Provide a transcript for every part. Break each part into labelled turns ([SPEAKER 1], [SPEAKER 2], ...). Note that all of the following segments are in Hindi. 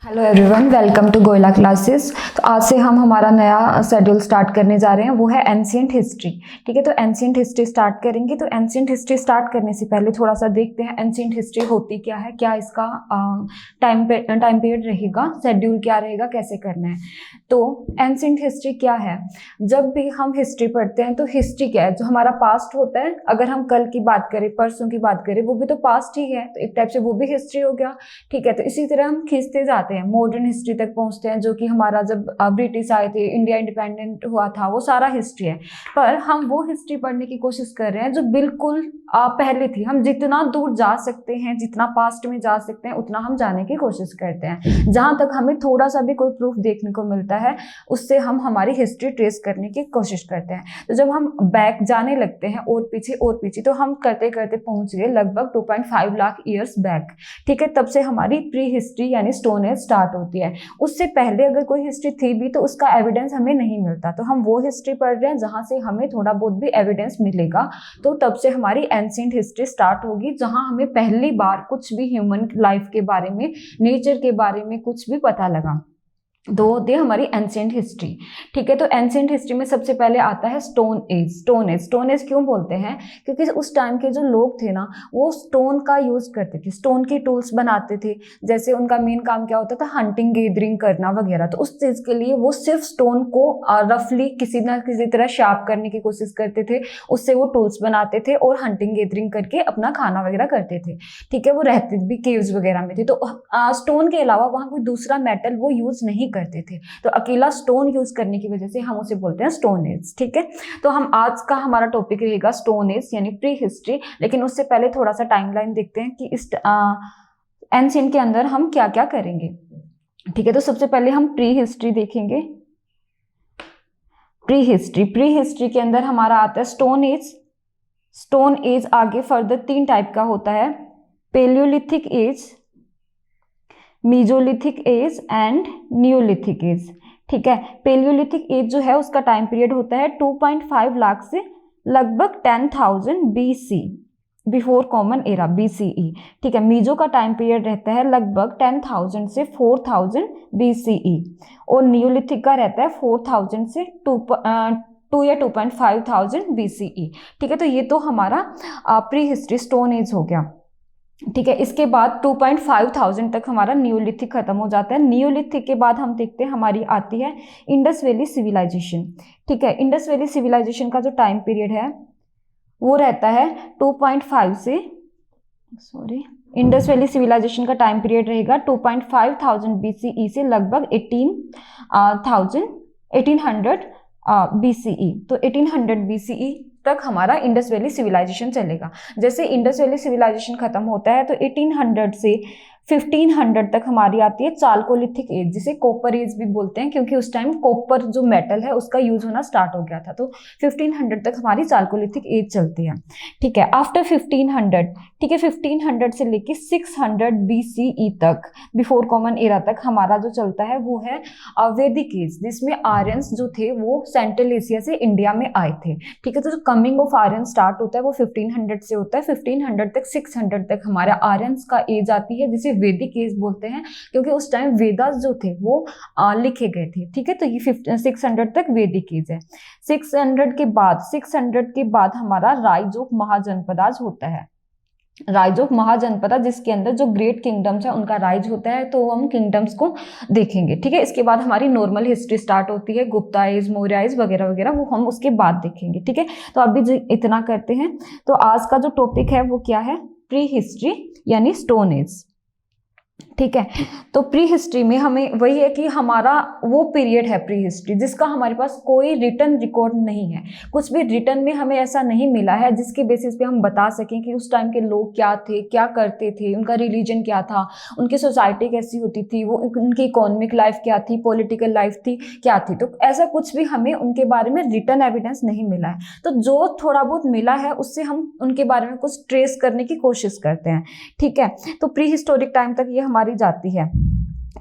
[SPEAKER 1] Hello everyone, welcome to Goyla classes. तो आज से हम हमारा नया शेड्यूल स्टार्ट करने जा रहे हैं, वो है एंशिएंट हिस्ट्री। ठीक है, तो एंशिएंट हिस्ट्री स्टार्ट करेंगे। तो एंशिएंट हिस्ट्री स्टार्ट करने से पहले थोड़ा सा देखते हैं एंशिएंट हिस्ट्री होती क्या है, क्या इसका टाइम पीरियड रहेगा, शेड्यूल क्या रहेगा, कैसे करना है। तो एंशिएंट हिस्ट्री क्या है? जब भी हम हिस्ट्री पढ़ते हैं तो हिस्ट्री क्या है? जो हमारा पास्ट होता है, अगर हम कल की बात करें, परसों की बात करें, वो भी तो पास्ट ही है, तो एक टाइप से वो भी हिस्ट्री हो गया। ठीक है, तो इसी तरह हम खींचते जाते हैं, मॉडर्न हिस्ट्री तक पहुंचते हैं, जो कि हमारा जब ब्रिटिश आए थे, इंडिया इंडिपेंडेंट हुआ था, वो सारा हिस्ट्री है। पर हम वो हिस्ट्री पढ़ने की कोशिश कर रहे हैं जो बिल्कुल पहले थी। हम जितना दूर जा सकते हैं, जितना पास्ट में जा सकते हैं, उतना हम जाने की कोशिश करते हैं। जहां तक हमें थोड़ा सा भी कोई प्रूफ देखने को मिलता है, उससे हम हमारी हिस्ट्री ट्रेस करने की कोशिश करते हैं। तो जब हम बैक जाने लगते हैं और पीछे, तो हम करते करते पहुंच गए लगभग 2.5 लाख ईयर्स बैक। ठीक है, तब से हमारी प्री हिस्ट्री यानी स्टोन एज स्टार्ट होती है। उससे पहले अगर कोई हिस्ट्री थी भी तो उसका एविडेंस हमें नहीं मिलता, तो हम वो हिस्ट्री पढ़ रहे हैं जहां से हमें थोड़ा बहुत भी एविडेंस मिलेगा। तो तब से हमारी एंशिएंट हिस्ट्री स्टार्ट होगी, जहां हमें पहली बार कुछ भी ह्यूमन लाइफ के बारे में, नेचर के बारे में कुछ भी पता लगा। दो होती है हमारी एंशिएंट हिस्ट्री। ठीक है, तो एंशिएंट हिस्ट्री में सबसे पहले आता है स्टोन एज। स्टोन एज क्यों बोलते हैं? क्योंकि उस टाइम के जो लोग थे ना, वो स्टोन का यूज करते थे, स्टोन की टूल्स बनाते थे। जैसे उनका मेन काम क्या होता था, हंटिंग गैदरिंग करना वगैरह। तो उस चीज के लिए वो सिर्फ स्टोन को रफली किसी ना किसी तरह शार्प करने की कोशिश करते थे, उससे वो टूल्स बनाते थे और हंटिंग गैदरिंग करके अपना खाना वगैरह करते थे। ठीक है, वो रहते भी केव्स वगैरह में थे। तो स्टोन के अलावा वहां कोई दूसरा मेटल वो यूज नहीं करते थे, तो अकेला स्टोन यूज करने की वजह से हम उसे बोलते हैं स्टोन एज। ठीक है, तो हम आज का हमारा टॉपिक रहेगा स्टोन एज यानी प्री हिस्ट्री। लेकिन उससे पहले थोड़ा सा टाइमलाइन देखते हैं कि इस एंशिएंट के अंदर हम क्या क्या करेंगे। ठीक है, तो सबसे पहले हम प्री हिस्ट्री देखेंगे। प्री हिस्ट्री के अंदर हमारा आता है स्टोन एज। स्टोन एज आगे फर्दर 3 टाइप का होता है, paleolithic age, mesolithic age and neolithic age. ठीक है, पेलियोलिथिक एज जो है उसका टाइम पीरियड होता है 2.5 लाख से लगभग 10,000 BC, before common era, BCE। ठीक है, मीजो का टाइम पीरियड रहता है लगभग 10,000 से 4,000 BCE और न्यूलिथिक का रहता है 4,000 से 2 या 2.5 BCE। ठीक है, तो ये तो हमारा प्री हिस्ट्री स्टोन एज हो गया। ठीक है, इसके बाद 2.5 तक हमारा न्यूलिथिक खत्म हो जाता है। न्यूलिथिक के बाद हम देखते हैं हमारी आती है इंडस वैली सिविलाइजेशन। ठीक है, इंडस वैली सिविलाइजेशन का जो टाइम पीरियड है वो रहता है 2.5 से इंडस वैली सिविलाइजेशन का टाइम पीरियड रहेगा 2.5 BCE से लगभग 1800 BCE। तो 1800 BCE तक हमारा इंडस वैली सिविलाइजेशन चलेगा। जैसे इंडस वैली सिविलाइजेशन खत्म होता है तो 1800 से 1500 तक हमारी आती है चालकोलिथिक एज, जिसे कॉपर एज भी बोलते हैं, क्योंकि उस टाइम कॉपर जो मेटल है उसका यूज होना स्टार्ट हो गया था। तो 1500 तक हमारी चालकोलिथिक एज चलती है। ठीक है, आफ्टर 1500, ठीक है, 1500 से लेके 600 BCE तक, बिफोर कॉमन एरा तक हमारा जो चलता है वो है वैदिक एज, जिसमें आर्यंस जो थे वो सेंट्रल एशिया से इंडिया में आए थे। ठीक है, तो जो कमिंग ऑफ आर्यन स्टार्ट होता है वो 1500 से होता है। 1500 तक 600 तक हमारा आर्यंस का एज आती है, जिसे वैदिक एज बोलते हैं, क्योंकि उस टाइम वेदास जो थे वो लिखे गए थे। ठीक है, तो ये 600 तक वैदिक एज है। 600 के बाद हमारा राइज ऑफ महाजनपदाज होता है। राइज ऑफ महाजनपदा, जिसके अंदर जो ग्रेट किंगडम्स है उनका राइज होता है, तो हम किंगडम्स को देखेंगे। ठीक है, इसके बाद हमारी नॉर्मल हिस्ट्री स्टार्ट होती है, गुप्ता एज, मौर्य एज वगैरह वगैरह, वो हम उसके बाद देखेंगे। ठीक है, तो अभी इतना करते हैं। तो आज का जो टॉपिक है वो क्या है? प्री हिस्ट्री यानी स्टोन एज। ठीक है, तो प्री हिस्ट्री में हमें वही है कि हमारा वो पीरियड है प्री हिस्ट्री जिसका हमारे पास कोई रिटन रिकॉर्ड नहीं है। कुछ भी रिटन में हमें ऐसा नहीं मिला है जिसके बेसिस पे हम बता सकें कि उस टाइम के लोग क्या थे, क्या करते थे, उनका रिलीजन क्या था, उनकी सोसाइटी कैसी होती थी, वो उनकी इकोनॉमिक लाइफ क्या थी, पॉलिटिकल लाइफ थी क्या थी। तो ऐसा कुछ भी हमें उनके बारे में रिटन एविडेंस नहीं मिला है। तो जो थोड़ा बहुत मिला है उससे हम उनके बारे में कुछ ट्रेस करने की कोशिश करते हैं। ठीक है, तो प्री हिस्टोरिक टाइम तक ये हमारी जाती है।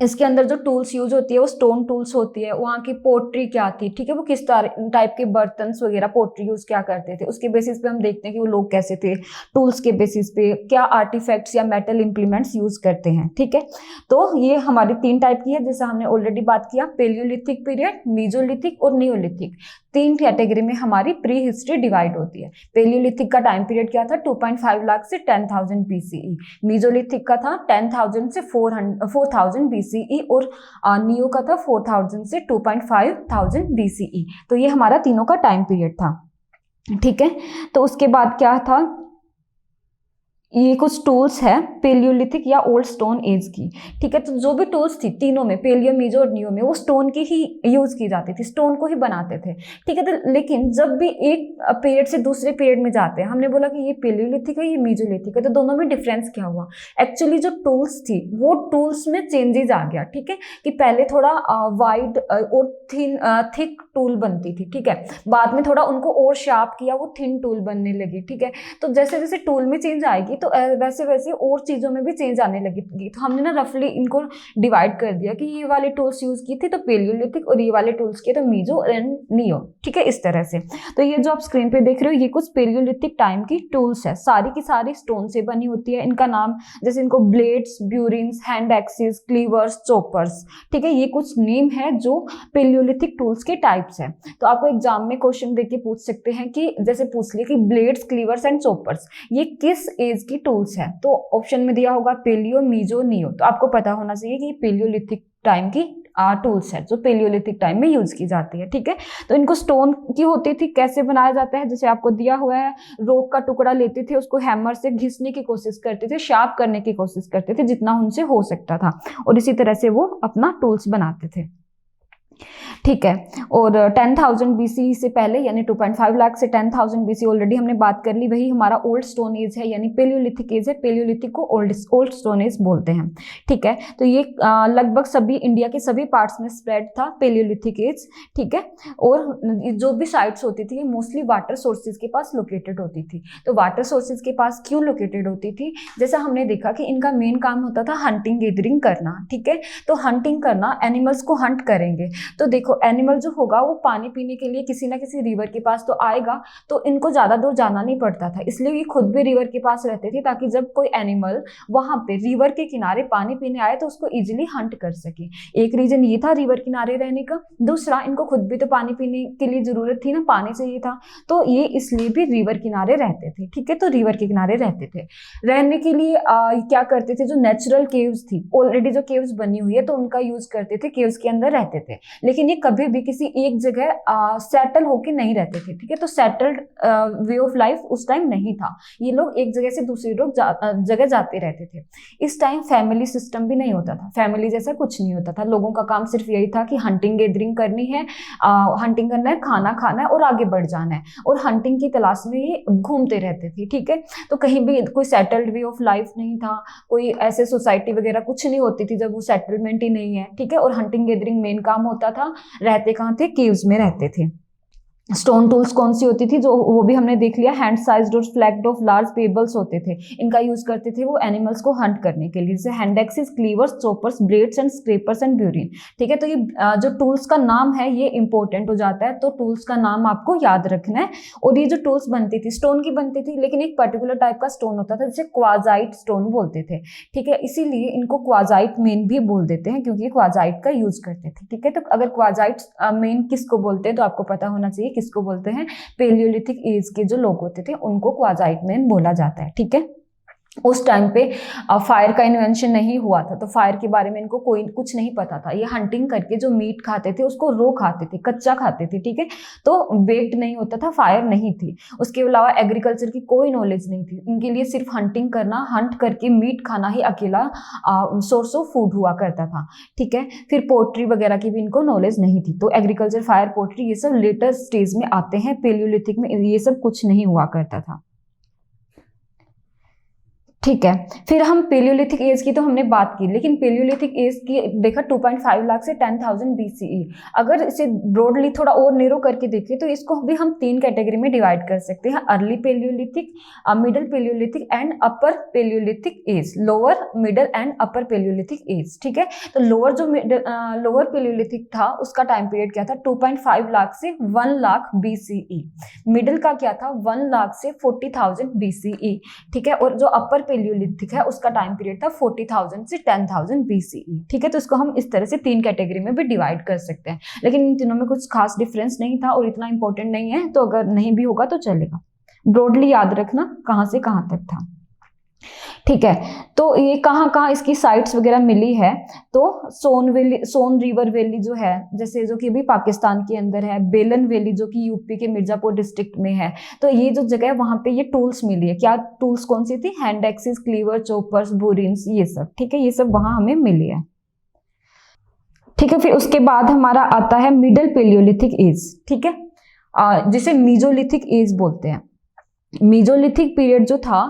[SPEAKER 1] इसके अंदर जो टूल्स यूज होती है वो स्टोन टूल्स होती है। वहाँ की पोट्री क्या थी, ठीक है, वो किस टाइप के बर्तन वगैरह पोट्री यूज क्या करते थे, उसके बेसिस पे हम देखते हैं कि वो लोग कैसे थे। टूल्स के बेसिस पे क्या आर्टिफैक्ट्स या मेटल इंप्लीमेंट्स यूज करते हैं, ठीक है। तो ये हमारी 3 टाइप की है, जैसे हमने ऑलरेडी बात किया, पेलियोलिथिक पीरियड, मीजोलिथिक और नियोलिथिक। 3 कैटेगरी में हमारी प्री हिस्ट्री डिवाइड होती है। पेलियोलिथिक का टाइम पीरियड क्या था, 2.5 लाख से 10,000 BCE। मीजोलिथिक का था 10,000 से 4,000 BCE और नियो का था 4,000 से 2,500 BCE। तो ये हमारा तीनों का टाइम पीरियड था, ठीक है। तो उसके बाद क्या था, ये कुछ टूल्स है पेलियोलिथिक या ओल्ड स्टोन एज की, ठीक है। तो जो भी टूल्स थी तीनों में, पेलियो, मीजो और नियो में, वो स्टोन की ही यूज की जाती थी, स्टोन को ही बनाते थे, ठीक है। तो लेकिन जब भी एक पीरियड से दूसरे पीरियड में जाते हैं, हमने बोला कि ये पेलियोलिथिक है, ये मीजोलिथिक है, तो दोनों में डिफरेंस क्या हुआ, एक्चुअली जो टूल्स थी वो टूल्स में चेंजेस आ गया, ठीक है। कि पहले थोड़ा वाइड और थिक टूल बनती थी, ठीक है। बाद में थोड़ा उनको और शार्प किया, वो थिन टूल बनने लगी, ठीक है। तो जैसे जैसे टूल में चेंज आएगी तो वैसे वैसे और चीजों में भी चेंज आने लगेगी। तो हमने ना रफली इनको डिवाइड कर दिया कि ये वाले टूल्स यूज की थी तो पेलियोलिथिक, और ये वाले टूल्स किए तो मीजो एंड नियो, ठीक है, इस तरह से। तो ये जो आप स्क्रीन पे देख रहे हो, ये कुछ पेलियोलिथिक टाइम की टूल्स है, सारी की सारी स्टोन से बनी होती है। इनका नाम, जैसे इनको blades, ब्यूरिन्स, hand axes, cleavers, choppers, ठीक है, ये कुछ नेम है जो पेलियोलिथिक टूल्स के टाइप्स है। तो आपको एग्जाम में क्वेश्चन देके पूछ सकते हैं कि, जैसे पूछ लिया कि ब्लेड्स, क्लीवर्स एंड चॉपर्स ये किस एज की टूल्स है, तो ऑप्शन में दिया होगा पेलियो, मीजो, नियो। तो आपको पता होना चाहिए कि पेलियोलिथिक टाइम की टूल्स है जो पेलियोलिथिक टाइम में यूज की जाती है, ठीक है। तो इनको स्टोन की होती थी, कैसे बनाया जाता है, जैसे आपको दिया हुआ है, रोक का टुकड़ा लेते थे, उसको हैमर से घिसने की कोशिश करते थे, शार्प करने की कोशिश करते थे जितना उनसे हो सकता था, और इसी तरह से वो अपना टूल्स बनाते थे, ठीक है। और 10,000 BC से पहले, यानी 2.5 लाख से 10,000 BC ऑलरेडी हमने बात कर ली, वही हमारा ओल्ड स्टोन एज है, यानी पेलियोलिथिक एज है। पेलियोलिथिक को ओल्ड स्टोन एज बोलते हैं, ठीक है। तो ये लगभग सभी इंडिया के सभी पार्ट्स में स्प्रेड था पेलियोलिथिक एज, ठीक है। और जो भी साइट्स होती थी मोस्टली वाटर सोर्सेज के पास लोकेटेड होती थी। तो वाटर सोर्सेज के पास क्यों लोकेटेड होती थी, जैसा हमने देखा कि इनका मेन काम होता था हंटिंग, गैदरिंग करना, ठीक है। तो हंटिंग करना, एनिमल्स को हंट करेंगे, तो देखो एनिमल जो होगा वो पानी पीने के लिए किसी ना किसी रिवर के पास तो आएगा, तो इनको ज्यादा दूर जाना नहीं पड़ता था, इसलिए ये खुद भी रिवर के पास रहते थे, ताकि जब कोई एनिमल वहां पे रिवर के किनारे पानी पीने आए तो उसको इजिली हंट कर सके। एक रीजन ये था रिवर किनारे रहने का, दूसरा इनको खुद भी तो पानी पीने के लिए जरूरत थी ना, पानी चाहिए था, तो ये इसलिए भी रिवर किनारे रहते थे, ठीक है। तो रिवर के किनारे रहते थे, रहने के लिए क्या करते थे, जो नेचुरल केव्स थी, ऑलरेडी जो केव्स बनी हुई है तो उनका यूज करते थे, केव्स के अंदर रहते थे। लेकिन ये कभी भी किसी एक जगह सेटल होके नहीं रहते थे, ठीक है। तो सेटल्ड वे ऑफ लाइफ उस टाइम नहीं था, ये लोग एक जगह से दूसरी जगह जाते रहते थे। इस टाइम फैमिली सिस्टम भी नहीं होता था, फैमिली जैसा कुछ नहीं होता था, लोगों का काम सिर्फ यही था कि हंटिंग गैदरिंग करनी है, हंटिंग करना है, खाना खाना है और आगे बढ़ जाना है, और हंटिंग की तलाश में ये घूमते रहते थे, ठीक है। तो कहीं भी कोई सेटल्ड वे ऑफ लाइफ नहीं था, कोई ऐसे सोसाइटी वगैरह कुछ नहीं होती थी जब वो सेटलमेंट ही नहीं है, ठीक है। और हंटिंग गैदरिंग मेन काम होता था। रहते कहाँ थे, केव्स में रहते थे। स्टोन टूल्स कौन सी होती थी, जो वो भी हमने देख लिया, हैंड साइज्ड और फ्लैग्ड ऑफ लार्ज पेबल्स होते थे, इनका यूज करते थे वो एनिमल्स को हंट करने के लिए, जैसे hand axes, cleavers, choppers, blades and scrapers and burin, ठीक है। तो ये जो टूल्स का नाम है ये इंपॉर्टेंट हो जाता है, तो टूल्स का नाम आपको याद रखना है। और ये जो टूल्स बनती थी स्टोन की बनती थी, लेकिन एक पर्टिकुलर टाइप का स्टोन होता था जिसे क्वाजाइट स्टोन बोलते थे, ठीक है। इसीलिए इनको क्वाजाइट मेन भी बोल देते हैं, क्योंकि क्वाजाइट का यूज करते थे, ठीक है। तो अगर क्वाजाइट मेन किसको बोलते हैं तो आपको पता होना चाहिए किसको बोलते हैं, पेलियोलिथिक एज के जो लोग होते थे उनको क्वाजाइट मैन बोला जाता है, ठीक है। उस टाइम पे फायर का इन्वेंशन नहीं हुआ था, तो फायर के बारे में इनको कोई कुछ नहीं पता था। ये हंटिंग करके जो मीट खाते थे उसको रो खाते थे, कच्चा खाते थे, ठीक है। तो बेक्ड नहीं होता था, फायर नहीं थी। उसके अलावा एग्रीकल्चर की कोई नॉलेज नहीं थी इनके लिए, सिर्फ हंटिंग करना, हंट करके मीट खाना ही अकेला सोर्स ऑफ फूड हुआ करता था, ठीक है। फिर पोट्री वगैरह की भी इनको नॉलेज नहीं थी। तो एग्रीकल्चर, फायर, पोट्री ये सब लेटर स्टेज में आते हैं, पेलियोलिथिक में ये सब कुछ नहीं हुआ करता था, ठीक है, फिर हम पेलियोलिथिक एज की तो हमने बात की, लेकिन पेलियोलिथिक एज की देखा 2.5 लाख से 10,000 BCE। अगर इसे ब्रॉडली थोड़ा और नेरो करके देखें तो इसको भी हम 3 कैटेगरी में डिवाइड कर सकते हैं, early paleolithic, middle paleolithic and upper paleolithic age, lower middle and upper paleolithic age. ठीक है, तो लोअर पेलियोलिथिक था उसका टाइम पीरियड क्या था, 2.5 लाख से 1 लाख BCE। मिडल का क्या था, 1 लाख से 40,000 BCE। ठीक है, और जो अपर पेलियोलिथिक है उसका टाइम पीरियड था 40,000 से 10,000 BCE। ठीक है, तो इसको हम इस तरह से 3 कैटेगरी में भी डिवाइड कर सकते हैं, लेकिन इन तीनों में कुछ खास डिफरेंस नहीं था और इतना इंपॉर्टेंट नहीं है, तो अगर नहीं भी होगा तो चलेगा, ब्रॉडली याद रखना कहां से कहां तक था। ठीक है, तो ये कहाँ कहाँ इसकी साइट्स वगैरह मिली है, तो सोन रिवर वैली जो है, जैसे जो कि अभी पाकिस्तान के अंदर है, बेलन वैली जो कि यूपी के मिर्जापुर डिस्ट्रिक्ट में है, तो ये जो जगह है वहां पे ये टूल्स मिली है। क्या टूल्स कौन सी थी, हैंड एक्सिस, क्लीवर, चॉपर्स, बोरिन्स, ये सब। ठीक है, ये सब वहां हमें मिली है। ठीक है, फिर उसके बाद हमारा आता है मिडल पेलियोलिथिक एज। ठीक है, जिसे मीजोलिथिक एज बोलते हैं। मीजोलिथिक पीरियड जो था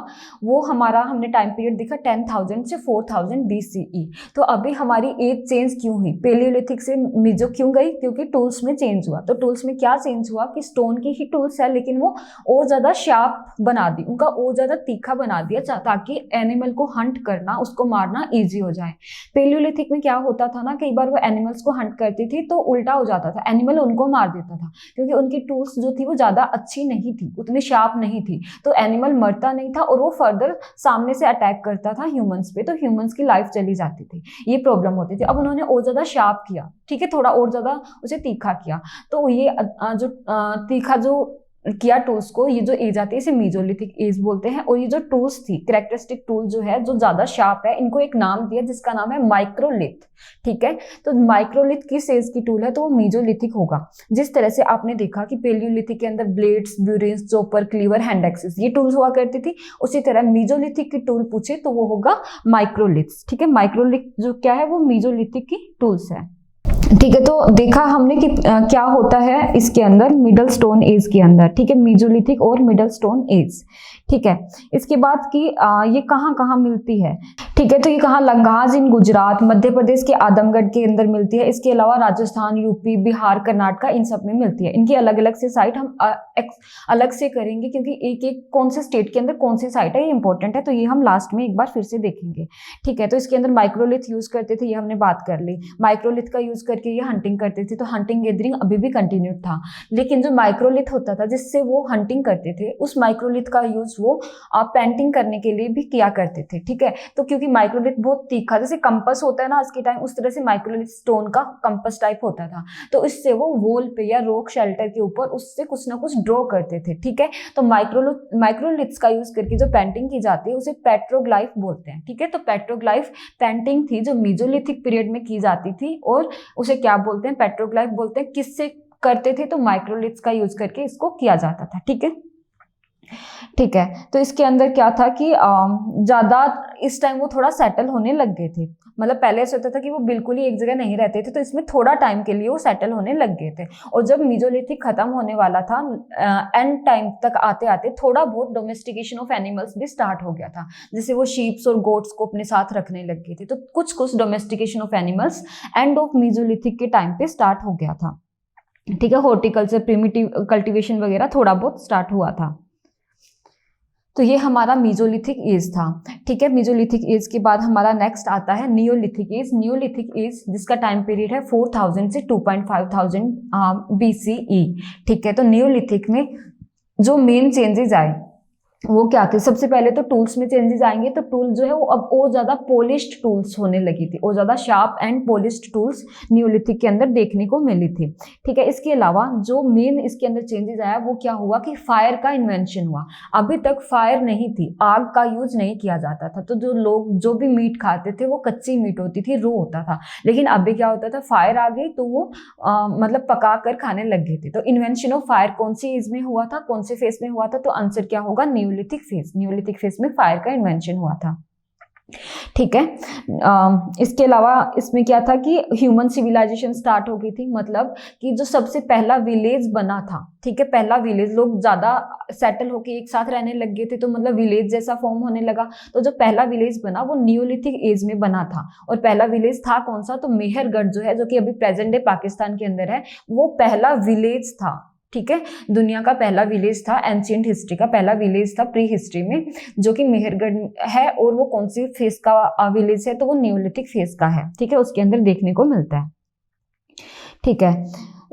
[SPEAKER 1] वो हमारा, हमने टाइम पीरियड देखा 10,000 से 4,000 BCE। तो अभी हमारी एज चेंज क्यों हुई, पेलियोलिथिक से मीजो क्यों गई, क्योंकि टूल्स में चेंज हुआ। तो टूल्स में क्या चेंज हुआ कि स्टोन की ही टूल्स है, लेकिन वो और ज्यादा शार्प बना दी, उनका और ज्यादा तीखा बना दिया ताकि एनिमल को हंट करना, उसको मारना ईजी हो जाए। पेलियोलिथिक में क्या होता था ना, कई बार वो एनिमल्स को हंट करती थी तो उल्टा हो जाता था, एनिमल उनको मार देता था, क्योंकि उनकी टूल्स जो थी वो ज्यादा अच्छी नहीं थी, उतनी शार्प नहीं थी, तो एनिमल मरता नहीं था और वो फर्दर सामने से अटैक करता था ह्यूमंस पे, तो ह्यूमंस की लाइफ चली जाती थी, ये प्रॉब्लम होती थी। अब उन्होंने और ज्यादा शार्प किया, ठीक है, थोड़ा और ज्यादा उसे तीखा किया, तो ये जो तीखा जो किया टूल्स को, ये जो एज आती है इसे मीजोलिथिक एज बोलते हैं। और ये जो टूल्स थी, कैरेक्टरिस्टिक टूल जो है, जो ज्यादा शार्प है, इनको एक नाम दिया जिसका नाम है माइक्रोलिथ। ठीक है, तो माइक्रोलिथ किस एज की टूल है, तो वो मीजोलिथिक होगा। जिस तरह से आपने देखा कि पेलियोलिथिक के अंदर blades, burins, chopper, cleaver, hand axes ये टूल्स हुआ करती थी, उसी तरह मीजोलिथिक की टूल पूछे तो वो होगा माइक्रोलिथ्स। ठीक है, माइक्रोलिथ जो क्या है वो मीजोलिथिक की टूल्स है। ठीक है, तो देखा हमने कि क्या होता है इसके अंदर मिडल स्टोन एज के अंदर। ठीक है, मीजोलिथिक और मिडल स्टोन एज। ठीक है, इसके बाद की ये कहाँ कहाँ मिलती है। ठीक है, तो ये कहाँ, लंगाज इन गुजरात, मध्य प्रदेश के आदमगढ़ के अंदर मिलती है। इसके अलावा राजस्थान, यूपी, बिहार, कर्नाटका, इन सब में मिलती है। इनकी अलग अलग से साइट हम अलग से करेंगे, क्योंकि एक एक कौन से स्टेट के अंदर कौन सी साइट है ये इंपॉर्टेंट है, तो ये हम लास्ट में एक बार फिर से देखेंगे। ठीक है, तो इसके अंदर माइक्रोलिथ यूज करते थे, ये हमने बात कर ली। माइक्रोलिथ का यूज करके ये हंटिंग करते थे, तो हंटिंग गैदरिंग अभी भी कंटिन्यूड था। लेकिन जो माइक्रोलिथ होता था जिससे वो हंटिंग करते थे, उस माइक्रोलिथ का यूज वो पेंटिंग करने के लिए भी किया करते थे। ठीक है, तो क्योंकि माइक्रोलिथ बहुत तीखा, जैसे कंपास होता है ना आज के टाइम, उस तरह से माइक्रोलिथ स्टोन का कंपास टाइप होता था, तो इससे वो वॉल पे या रॉक शेल्टर के ऊपर उससे कुछ ना कुछ ड्रॉ करते थे। ठीक है, तो माइक्रोलिथ्स का यूज करके जो पेंटिंग की जाती है उसे पेट्रोग्लाइफ बोलते हैं। ठीक है, तो पेट्रोग्लाइफ पेंटिंग थी जो मीजोलिथिक पीरियड में की जाती थी, और उसे क्या बोलते हैं, पेट्रोग्लाइफ बोलते हैं। किससे करते थे, तो माइक्रोलिथ्स का यूज करके इसको किया जाता था। ठीक है, ठीक है, तो इसके अंदर क्या था कि ज्यादा इस टाइम वो थोड़ा सेटल होने लग गए थे। मतलब पहले ऐसा होता था कि वो बिल्कुल ही एक जगह नहीं रहते थे, तो इसमें थोड़ा टाइम के लिए वो सेटल होने लग गए थे। और जब मीजोलिथिक खत्म होने वाला था, एंड टाइम तक आते आते थोड़ा बहुत डोमेस्टिकेशन ऑफ एनिमल्स भी स्टार्ट हो गया था, जैसे वो शीप्स और गोट्स को अपने साथ रखने लग गए थे। तो कुछ कुछ domestication of animals end of mesolithic के टाइम पे स्टार्ट हो गया था। ठीक है, हॉर्टिकल्चर, प्रिमिटिव कल्टिवेशन वगैरह थोड़ा बहुत स्टार्ट हुआ था। तो ये हमारा मीजोलिथिक एज था। ठीक है, मीजोलिथिक एज के बाद हमारा नेक्स्ट आता है नियोलिथिक एज। नियोलिथिक एज जिसका टाइम पीरियड है 4,000 से 2,500 BCE। ठीक है, तो नियोलिथिक में जो मेन चेंजेस आए वो क्या थे, सबसे पहले तो टूल्स में चेंजेस आएंगे। तो टूल जो है वो अब और ज्यादा पॉलिश्ड टूल्स होने लगी थी, और ज्यादा sharp and polished tools Neolithic के अंदर देखने को मिली थी। ठीक है, इसके अलावा जो मेन इसके अंदर चेंजेस आया वो क्या हुआ कि फायर का इन्वेंशन हुआ। अभी तक फायर नहीं थी, आग का यूज नहीं किया जाता था, तो जो लोग जो भी मीट खाते थे वो कच्ची मीट होती थी, रो होता था। लेकिन अभी क्या होता था, फायर आ गई तो वो मतलब पका कर खाने लग गए थे। तो इन्वेंशन ऑफ फायर कौन सी एज में हुआ था, कौन से फेज में हुआ था, तो आंसर क्या होगा, नियोलिथिक फेज। नियोलिथिक फेज में फायर का इन्वेंशन हुआ था। ठीक है। इसके अलावा इसमें क्या था कि ह्यूमन सिविलाइजेशन स्टार्ट हो गई थी, मतलब कि जो सबसे पहला विलेज बना था, ठीक है, पहला विलेज, लोग ज्यादा सेटल होके एक साथ रहने लग गए थे तो मतलब विलेज जैसा फॉर्म होने लगा। तो जो पहला विलेज बना वो नियोलिथिक एज में बना था। और पहला विलेज था कौन सा, तो मेहरगढ़ जो है, जो कि अभी प्रेजेंट डे पाकिस्तान के अंदर है, वो पहला विलेज था। ठीक है, दुनिया का पहला विलेज था, एंशिएंट हिस्ट्री का पहला विलेज था प्री हिस्ट्री में, जो कि मेहरगढ़ है। और वो कौन सी फेज का विलेज है, तो वो नियोलिथिक फेज का है। ठीक है, उसके अंदर देखने को मिलता है। ठीक है,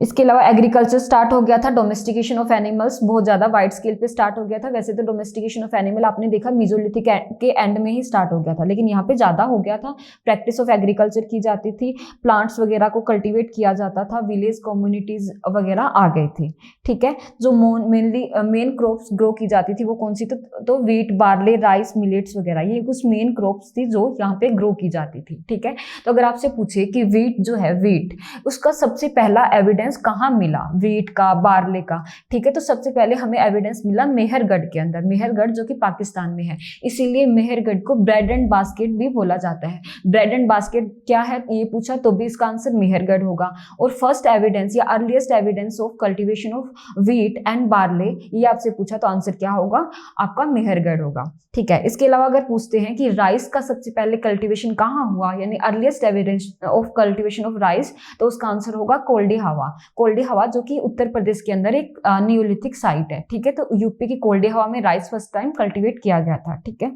[SPEAKER 1] इसके अलावा एग्रीकल्चर स्टार्ट हो गया था, डोमेस्टिकेशन ऑफ एनिमल्स बहुत ज्यादा वाइड स्केल पे स्टार्ट हो गया था। वैसे तो डोमेस्टिकेशन ऑफ एनिमल आपने देखा मेसोलिथिक के एंड में ही स्टार्ट हो गया था, लेकिन यहाँ पे ज्यादा हो गया था। प्रैक्टिस ऑफ एग्रीकल्चर की जाती थी, प्लांट्स वगैरह को कल्टीवेट किया जाता था, विलेज कम्युनिटीज वगैरह आ गई थी। ठीक है, जो मेनली मेन क्रॉप्स ग्रो की जाती थी वो कौन सी, तो वीट, बार्ले, राइस, मिलेट्स वगैरह, ये कुछ मेन क्रॉप्स थी जो यहाँ पे ग्रो की जाती थी। ठीक है, तो अगर आपसे पूछे कि वीट जो है, वीट, उसका सबसे पहला एविडेंस कहाँ मिला, वीट का, बार्ले का, ठीक है, तो सबसे पहले हमें एविडेंस मिला मेहरगढ़ के अंदर। मेहरगढ़ जो कि पाकिस्तान में है, इसीलिए मेहरगढ़ को ब्रेड एंड बास्केट भी बोला जाता है। ब्रेड एंड बास्केट क्या है ये पूछा तो भी इसका आंसर मेहरगढ़ होगा। और फर्स्ट एविडेंस या earliest evidence of cultivation of wheat and barley, ये आपसे पूछा तो आंसर क्या होगा, आपका मेहरगढ़ होगा। ठीक है, इसके अलावा अगर पूछते हैं कि राइस का सबसे पहले कल्टीवेशन कहाँ हुआ, यानी earliest evidence of cultivation of rice, तो उसका आंसर होगा कोल्डी हवा। कोल्डी हवा जो कि उत्तर प्रदेश के अंदर एक नियोलिथिक साइट है। ठीक है, तो यूपी की कोल्डी हवा में राइस फर्स्ट टाइम कल्टीवेट किया गया था। ठीक है,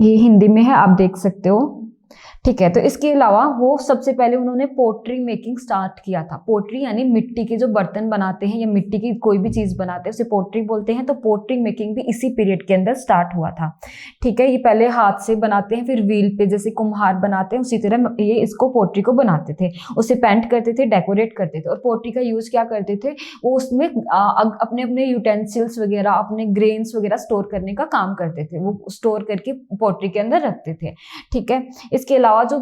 [SPEAKER 1] ये हिंदी में है, आप देख सकते हो। ठीक है, तो इसके अलावा वो सबसे पहले उन्होंने पोट्री मेकिंग स्टार्ट किया था। पोट्री यानी मिट्टी के जो बर्तन बनाते हैं या मिट्टी की कोई भी चीज बनाते हैं उसे पोट्री बोलते हैं। तो पोट्री मेकिंग भी इसी पीरियड के अंदर स्टार्ट हुआ था। ठीक है, ये पहले हाथ से बनाते हैं, फिर व्हील पे जैसे कुम्हार बनाते हैं उसी तरह ये इसको पोट्री को बनाते थे, उसे पेंट करते थे, डेकोरेट करते थे। और पोट्री का यूज क्या करते थे, वो उसमें अपने अपने यूटेंसिल्स वगैरह, अपने ग्रेन्स वगैरह स्टोर करने का काम करते थे, वो स्टोर करके पोट्री के अंदर रखते थे। ठीक है, इसके अलावा जो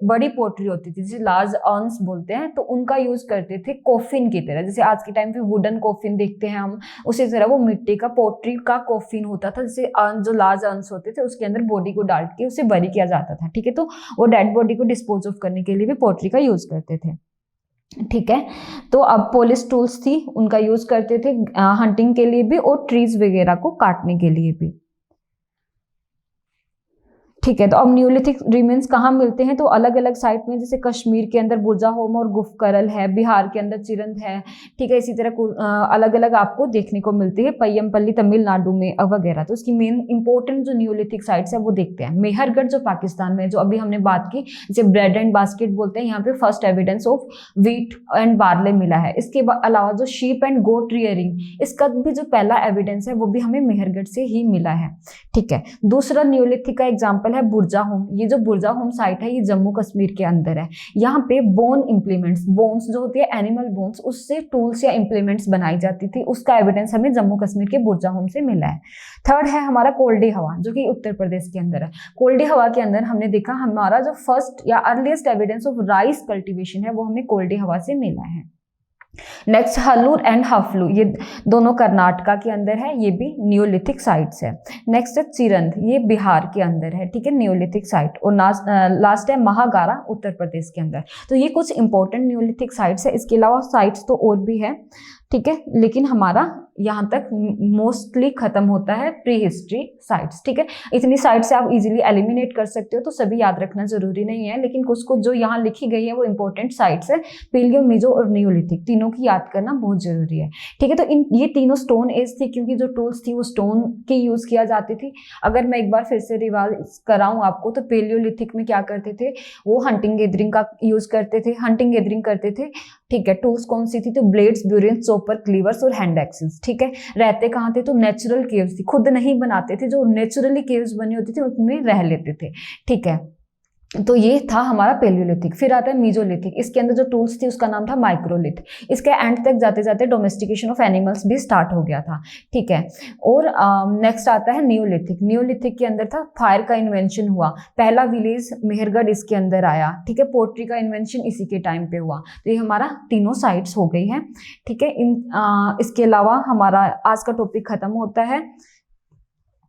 [SPEAKER 1] बड़ी पोट्री होती थी जिसे लार्ज अर्न्स बोलते हैं, तो उनका यूज करते थे कॉफिन की तरह। जैसे आज के टाइम पे वुडन कॉफिन देखते हैं हम, उसी तरह वो मिट्टी का पोट्री का कॉफिन होता था, जिसे जो लार्ज अर्न्स होते थे उसके अंदर बॉडी को डाल के उसे बरी किया जाता था। ठीक है, तो वो डेड बॉडी को डिस्पोज ऑफ करने के लिए भी पोट्री का यूज करते थे। ठीक है, तो अब पोलिश टूल्स थी, उनका यूज करते थे हंटिंग के लिए भी और ट्रीज वगैरह को काटने के लिए भी। ठीक है, तो अब न्यूलिथिक रिमेन्स कहाँ मिलते हैं, तो अलग अलग साइट में, जैसे कश्मीर के अंदर बुरजाहोम और गुफकरल है, बिहार के अंदर चिरंद है। ठीक है, इसी तरह अलग अलग आपको देखने को मिलती है, पय्यमपल्ली तमिलनाडु में वगैरह। तो इसकी मेन इंपॉर्टेंट जो न्यूलिथिक साइट्स है वो देखते हैं। मेहरगढ़ जो पाकिस्तान में, जो अभी हमने बात की, जैसे ब्रेड एंड बास्केट बोलते हैं, यहाँ पे first evidence of wheat and barley मिला है। इसके अलावा जो शीप एंड गोट रियरिंग, इसका भी जो पहला एविडेंस है वो भी हमें मेहरगढ़ से ही मिला है। ठीक है, दूसरा न्यूलिथिक का एग्जाम्पल है बुरजाहोम। ये जो बुरजाहोम साइट है ये जम्मू कश्मीर के अंदर है। यहाँ पे बोन इम्प्लीमेंट्स, बोन्स जो होती है एनिमल बोन्स, उससे टूल्स या इम्प्लीमेंट्स बनाई जाती थी, उसका एविडेंस हमें जम्मू कश्मीर के बुरजाहोम से मिला है। थर्ड है हमारा कोल्डी हवा, जो कि उत्तर प्रदेश के अंदर है। कोल्डी हवा के अंदर हमने देखा हमारा जो फर्स्ट या earliest evidence of rice cultivation है वो हमें कोल्डी हवा से मिला है। नेक्स्ट हल्लूर एंड हफलू, ये दोनों कर्नाटका के अंदर है, ये भी न्यूलिथिक साइट्स है। नेक्स्ट है चिरंद, ये बिहार के अंदर है। ठीक है, न्यूलिथिक साइट। और लास्ट है महागारा, उत्तर प्रदेश के अंदर। तो ये कुछ इंपॉर्टेंट न्यूलिथिक साइट्स है। इसके अलावा साइट्स तो और भी है, ठीक है, लेकिन हमारा यहाँ तक मोस्टली खत्म होता है प्री हिस्ट्री साइट्स। ठीक है, इतनी साइट्स से आप इजीली एलिमिनेट कर सकते हो, तो सभी याद रखना जरूरी नहीं है, लेकिन कुछ कुछ जो यहाँ लिखी गई है वो इंपॉर्टेंट साइट्स है। पेलियो, मिजो और नियोलिथिक, तीनों की याद करना बहुत जरूरी है। ठीक है, तो ये तीनों स्टोन एज थी, क्योंकि जो टूल्स थी वो स्टोन की यूज किया जाती थी। अगर मैं एक बार फिर से रिवाइज कराऊं आपको, तो पेलियोलिथिक में क्या करते थे, वो हंटिंग गैदरिंग का यूज करते थे, हंटिंग गैदरिंग करते थे। ठीक है, टूल्स कौन सी थी, तो ब्लेड्स, ब्यूरेंस, चॉपर, क्लीवर्स और हैंड एक्सेस। ठीक है, रहते कहाँ थे, तो नेचुरल केव्स थी, खुद नहीं बनाते थे, जो नेचुरली केव्स बनी होती थी उसमें रह लेते थे। ठीक है, तो ये था हमारा पेलियोलिथिक। फिर आता है मीजोलिथिक, इसके अंदर जो टूल्स थी उसका नाम था माइक्रोलिथ। इसके एंड तक जाते जाते डोमेस्टिकेशन ऑफ एनिमल्स भी स्टार्ट हो गया था। ठीक है, और नेक्स्ट आता है नियोलिथिक। नियोलिथिक के अंदर था फायर का इन्वेंशन हुआ, पहला विलेज मेहरगढ़ इसके अंदर आया। ठीक है, पोट्री का इन्वेंशन इसी के टाइम पे हुआ। तो ये हमारा तीनों साइट्स हो गई है। ठीक है, इसके अलावा हमारा आज का टॉपिक खत्म होता है।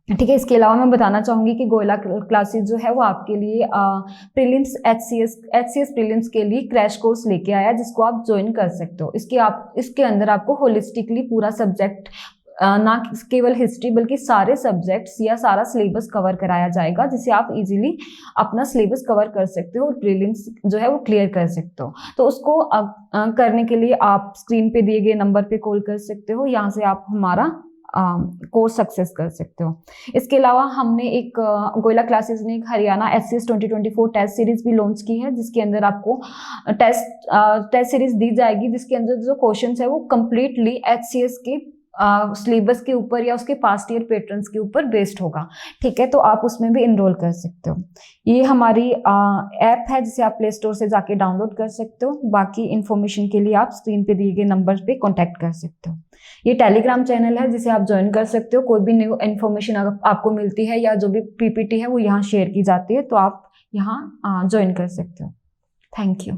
[SPEAKER 1] ठीक है। इसके अलावा मैं बताना चाहूँगी कि गोयला क्लासेस जो है वो आपके लिए प्रीलिम्स एचसीएस प्रीलिम्स के लिए क्रैश कोर्स लेके आया, जिसको आप ज्वाइन कर सकते हो। इसके अंदर आपको होलिस्टिकली पूरा सब्जेक्ट, ना केवल हिस्ट्री बल्कि सारे सब्जेक्ट्स या सारा सिलेबस कवर कराया जाएगा, जिससे आप इजीली अपना सिलेबस कवर कर सकते हो और प्रीलिम्स जो है वो क्लियर कर सकते हो। तो उसको करने के लिए आप स्क्रीन पे दिए गए नंबर पे कॉल कर सकते हो, यहाँ से आप हमारा कोर्स सक्सेस कर सकते हो। इसके अलावा हमने एक गोयला क्लासेस ने एक हरियाणा एचसीएस 2024 टेस्ट सीरीज भी लॉन्च की है, जिसके अंदर आपको टेस्ट सीरीज दी जाएगी, जिसके अंदर जो क्वेश्चंस है वो कंप्लीटली एचसीएस के सिलेबस के ऊपर या उसके पास्ट ईयर पैटर्न्स के ऊपर बेस्ड होगा। ठीक है, तो आप उसमें भी इनरोल कर सकते हो। ये हमारी ऐप है, जिसे आप प्ले स्टोर से जाके डाउनलोड कर सकते हो। बाकी इन्फॉर्मेशन के लिए आप स्क्रीन पे दिए गए नंबर पे कॉन्टैक्ट कर सकते हो। ये टेलीग्राम चैनल है, जिसे आप ज्वाइन कर सकते हो। कोई भी न्यू इन्फॉर्मेशन आपको मिलती है या जो भी पीपीटी है वो यहाँ शेयर की जाती है, तो आप यहाँ ज्वाइन कर सकते हो। Thank you.